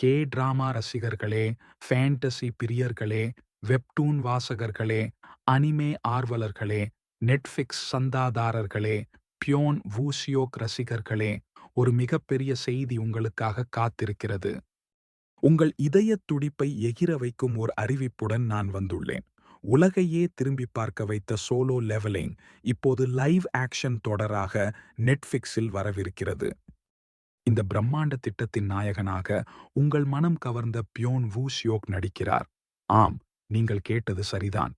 K-drama ரசிகர்களே, fantasy பிரியர்களே, webtoon வாசகர்களே, அனிமே ஆர்வலர்களே, நெட்ஃபிக்ஸ் சந்தாதாரர்களே, பியோன் வூசியோக் ரசிகர்களே, ஒரு மிகப்பெரிய செய்தி உங்களுக்காக காத்திருக்கிறது. உங்கள் இதயத் துடிப்பை எகிற வைக்கும் ஓர் அறிவிப்புடன் நான் வந்துள்ளேன். உலகையே திரும்பி பார்க்க வைத்த சோலோ லெவலிங் இப்போது லைவ் ஆக்ஷன் தொடராக நெட்ஃபிக்ஸில் வரவிருக்கிறது. இந்த பிரம்மாண்ட திட்டத்தின் நாயகனாக உங்கள் மனம் கவர்ந்த பியோன் வூசியோக் நடிக்கிறார். ஆம், நீங்கள் கேட்டது சரிதான்.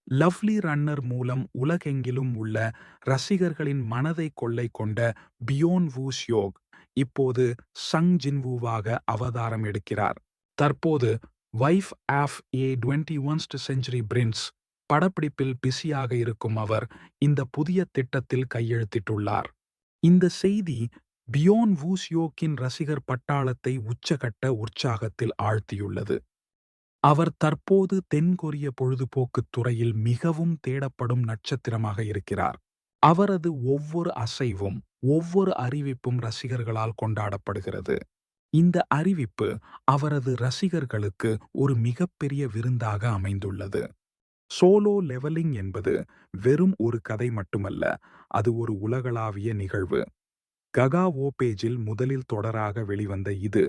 லவ்லி ரன்னர் மூலம் உலகெங்கிலும் உள்ள ரசிகர்களின் மனதை கொள்ளை கொண்ட பியோன் வூசியோக் இப்போது சங் ஜின்வூவாக அவதாரம் எடுக்கிறார். தற்போது wife of a 21st century prince படப்பிடிப்பில் பிஸியாக இருக்கும் அவர் இந்த புதிய திட்டத்தில் கையெழுத்திட்டுள்ளார். இந்த செய்தி பியோன் வூசியோக்கின் ரசிகர் பட்டாளத்தை உச்சகட்ட உற்சாகத்தில் ஆழ்த்தியுள்ளது. அவர் தற்போது தென்கொரிய பொழுதுபோக்குத் துறையில் மிகவும் தேடப்படும் நட்சத்திரமாக இருக்கிறார். அவரது ஒவ்வொரு அசைவும், ஒவ்வொரு அறிவிப்பும் ரசிகர்களால் கொண்டாடப்படுகிறது. இந்த அறிவிப்பு அவரது ரசிகர்களுக்கு ஒரு மிகப்பெரிய விருந்தாக அமைந்துள்ளது. சோலோ லெவலிங் என்பது வெறும் ஒரு கதை மட்டுமல்ல, அது ஒரு உலகளாவிய நிகழ்வு. ககாவோ பேஜில் முதலில் தொடராக வெளிவந்த இது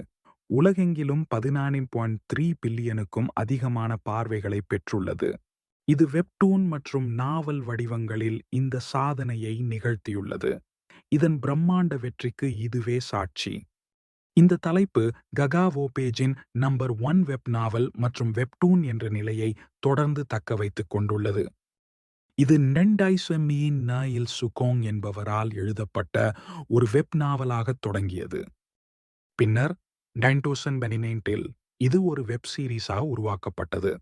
உலகெங்கிலும் 14.3 பில்லியனுக்கும் அதிகமான பார்வைகளை பெற்றுள்ளது. இது வெப்டூன் மற்றும் நாவல் வடிவங்களில் இந்த சாதனையை நிகழ்த்தியுள்ளது. இதன் பிரம்மாண்ட வெற்றிக்கு இதுவே சாட்சி. இந்த தலைப்பு ககாவோ பேஜின் நம்பர் 1 வெப் நாவல் மற்றும் வெப்டூன் என்ற நிலையை தொடர்ந்து தக்க வைத்துக் கொண்டுள்ளது. இது நென்டைசெமியின் நயில் சுகோங் என்பவரால் எழுதப்பட்ட ஒரு வெப் நாவலாக தொடங்கியது. பின்னர் 2018இல் இது ஒரு வெப் சீரிஸாக உருவாக்கப்பட்டது.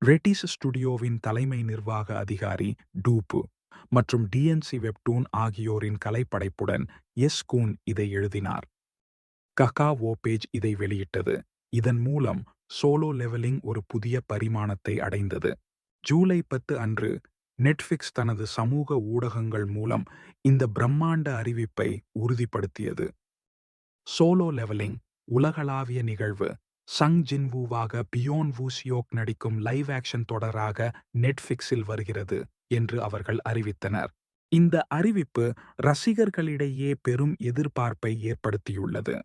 ரெட்டிஸ் ஸ்டுடியோவின் தலைமை நிர்வாக அதிகாரி டூப்பு மற்றும் டிஎன்சி வெப்டூன் ஆகியோரின் கலைப்படைப்புடன் எஸ் கூன் இதை எழுதினார். ககாவோ பேஜ் இதை வெளியிட்டது. இதன் மூலம் சோலோ லெவலிங் ஒரு புதிய பரிமாணத்தை அடைந்தது. ஜூலை 10 அன்று நெட்ஃபிக்ஸ் தனது சமூக ஊடகங்கள் மூலம் இந்த பிரம்மாண்ட அறிவிப்பை உறுதிப்படுத்தியது. சோலோ லெவலிங் உலகளாவிய நிகழ்வு சங் ஜின்வூவாக பியோன் வூசியோக் நடிக்கும் லைவ் ஆக்ஷன் தொடராக நெட்ஃபிக்ஸில் வருகிறது என்று அவர்கள் அறிவித்தனர். இந்த அறிவிப்பு ரசிகர்களிடையே பெரும் எதிர்பார்ப்பை ஏற்படுத்தியுள்ளது.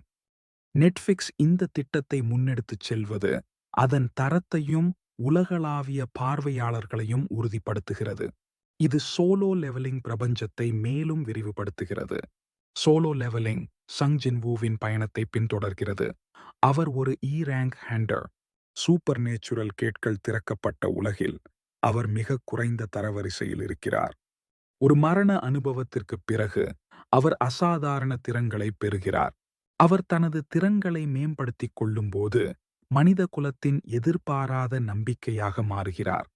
நெட்ஃபிக்ஸ் இந்த திட்டத்தை முன்னெடுத்துச் செல்வது அதன் தரத்தையும் உலகளாவிய பார்வையாளர்களையும் உறுதிப்படுத்துகிறது. இது சோலோ லெவலிங் பிரபஞ்சத்தை மேலும் விரிவுபடுத்துகிறது. சோலோ லெவலிங் சங் ஜின்வூவின் பயணத்தை பின்தொடர்கிறது. அவர் ஒரு ரேங்க் ஹேண்டர். சூப்பர் நேச்சுரல் கேட்கள் திறக்கப்பட்ட உலகில் அவர் மிக குறைந்த தரவரிசையில் இருக்கிறார். ஒரு மரண அனுபவத்திற்கு பிறகு அவர் அசாதாரண திறன்களை பெறுகிறார். அவர் தனது திறன்களை மேம்படுத்திக் கொள்ளும்போது மனித குலத்தின் எதிர்பாராத நம்பிக்கையாக மாறுகிறார்.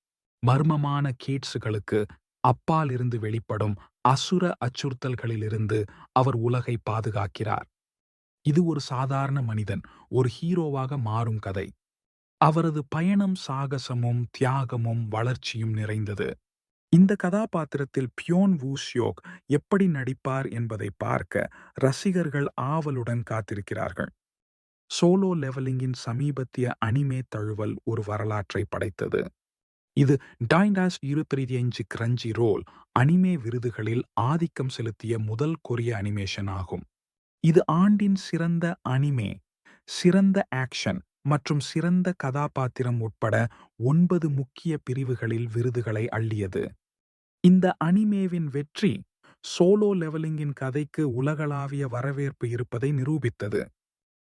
மர்மமான கேட்ஸுகளுக்கு அப்பால் இருந்து வெளிப்படும் அசுர அச்சுறுத்தல்களிலிருந்து அவர் உலகை பாதுகாக்கிறார். இது ஒரு சாதாரண மனிதன் ஒரு ஹீரோவாக மாறும் கதை. அவரது பயணம் சாகசமும் தியாகமும் வளர்ச்சியும் நிறைந்தது. இந்த கதாபாத்திரத்தில் பியோன் வூசியோக் எப்படி நடிப்பார் என்பதை பார்க்க ரசிகர்கள் ஆவலுடன் காத்திருக்கிறார்கள். சோலோ லெவலிங்கின் சமீபத்திய அனிமே தழுவல் ஒரு வரலாற்றை படைத்தது. இது 2025 கிரஞ்சி ரோல் அனிமே விருதுகளில் ஆதிக்கம் செலுத்திய முதல் கொரிய அனிமேஷன் ஆகும். இது ஆண்டின் சிறந்த அனிமே, சிறந்த ஆக்ஷன் மற்றும் சிறந்த கதாபாத்திரம் உட்பட 9 முக்கிய பிரிவுகளில் விருதுகளை அள்ளியது. இந்த அனிமேவின் வெற்றி சோலோ லெவலிங்கின் கதைக்கு உலகளாவிய வரவேற்பு இருப்பதை நிரூபித்தது.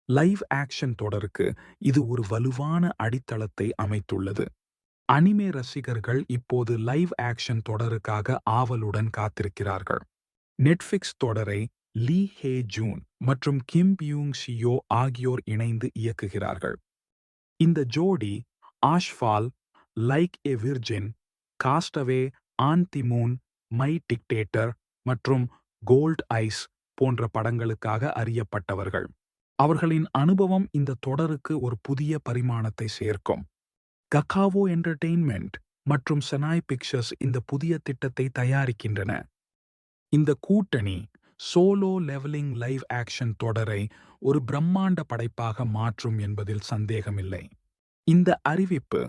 லைவ் ஆக்ஷன் தொடருக்கு இது ஒரு வலுவான அடித்தளத்தை அமைத்துள்ளது. அனிமே ரசிகர்கள் இப்போது லைவ் ஆக்ஷன் தொடருக்காக ஆவலுடன் காத்திருக்கிறார்கள். நெட்ஃபிக்ஸ் தொடரை லீ ஹே ஜூன் மற்றும் கிம் பியூங் ஷியோ ஆகியோர் இணைந்து இயக்குகிறார்கள். இந்த ஜோடி Ashfall, Like a Virgin, Castaway on the Moon, My Dictator மற்றும் கோல்ட் ஐஸ் போன்ற படங்களுக்காக அறியப்பட்டவர்கள். அவர்களின் அனுபவம் இந்த தொடருக்கு ஒரு புதிய பரிமாணத்தை சேர்க்கும். ககாவோ என்டர்டெயின்மெண்ட் மற்றும் செனாய் பிக்சர்ஸ் இந்த புதிய திட்டத்தை தயாரிக்கின்றன. இந்த கூட்டணி சோலோ லெவலிங் லைவ் ஆக்ஷன் தொடரை ஒரு பிரம்மாண்ட படைப்பாக மாற்றும் என்பதில் சந்தேகமில்லை. இந்த அறிவிப்பு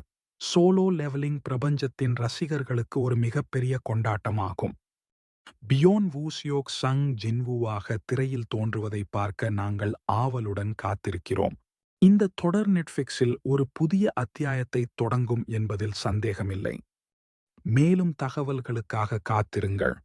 சோலோ லெவலிங் பிரபஞ்சத்தின் ரசிகர்களுக்கு ஒரு மிகப்பெரிய கொண்டாட்டமாகும். பியோன் வூசியோக் சங் ஜின்வூவாக திரையில் தோன்றுவதை பார்க்க நாங்கள் ஆவலுடன் காத்திருக்கிறோம். இந்த தொடர் நெட்ஃபிக்ஸில் ஒரு புதிய அத்தியாயத்தை தொடங்கும் என்பதில் சந்தேகமில்லை. மேலும் தகவல்களுக்காக காத்திருங்கள்.